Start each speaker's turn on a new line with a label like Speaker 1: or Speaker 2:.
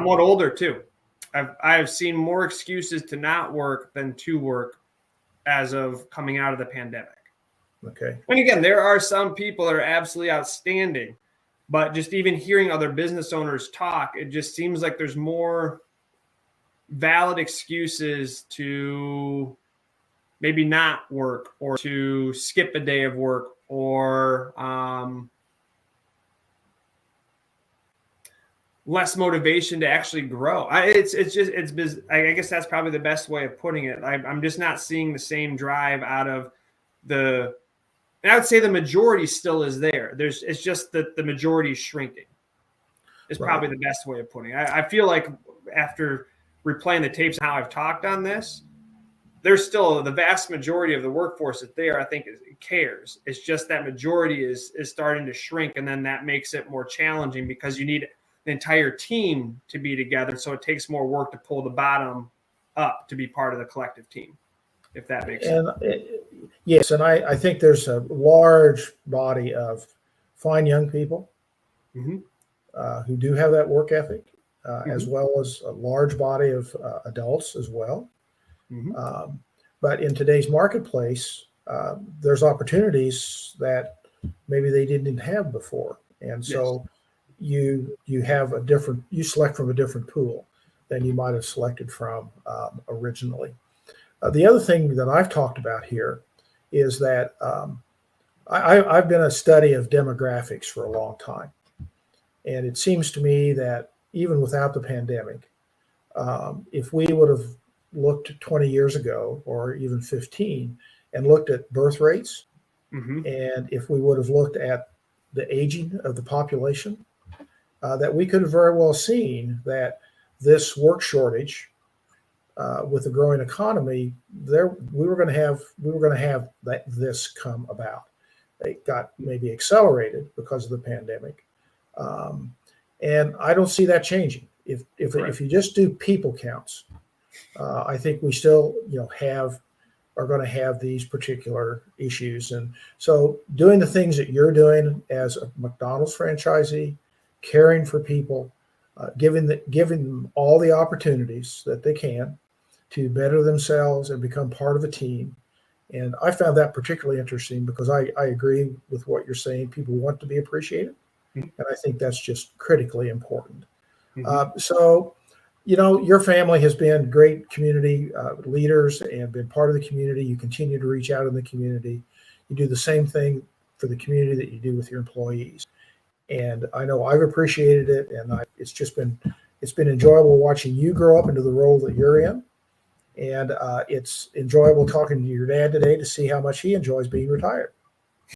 Speaker 1: somewhat older too. I've seen more excuses to not work than to work as of coming out of the pandemic.
Speaker 2: Okay.
Speaker 1: And again, there are some people that are absolutely outstanding, but just even hearing other business owners talk, it just seems like there's more valid excuses to maybe not work or to skip a day of work or less motivation to actually grow. I guess that's probably the best way of putting it. I'm just not seeing the same drive out of and I would say the majority still is there. It's just that the majority is shrinking. Is probably the best way of putting it. I feel like after replaying the tapes and how I've talked on this, there's still the vast majority of the workforce that's there, I think, cares. It's just that majority is starting to shrink, and then that makes it more challenging because you need the entire team to be together. So it takes more work to pull the bottom up to be part of the collective team, if that makes sense.
Speaker 2: Yes, and I think there's a large body of fine young people who do have that work ethic, as well as a large body of adults as well. But in today's marketplace, there's opportunities that maybe they didn't have before, and so you select from a different pool than you might have selected from originally. The other thing that I've talked about here is that I've been a study of demographics for a long time, and it seems to me that even without the pandemic, if we would have looked 20 years ago or even 15 and looked at birth rates, and if we would have looked at the aging of the population, that we could have very well seen that this work shortage with the growing economy, we were going to have this come about. It got maybe accelerated because of the pandemic, and I don't see that changing. If you just do people counts, I think we still are going to have these particular issues. And so doing the things that you're doing as a McDonald's franchisee, caring for people, giving them all the opportunities that they can to better themselves and become part of a team. And I found that particularly interesting because I agree with what you're saying. People want to be appreciated. And I think that's just critically important. So, your family has been great community leaders and been part of the community. You continue to reach out in the community. You do the same thing for the community that you do with your employees. And I know I've appreciated it, and it's been enjoyable watching you grow up into the role that you're in. And it's enjoyable talking to your dad today to see how much he enjoys being retired.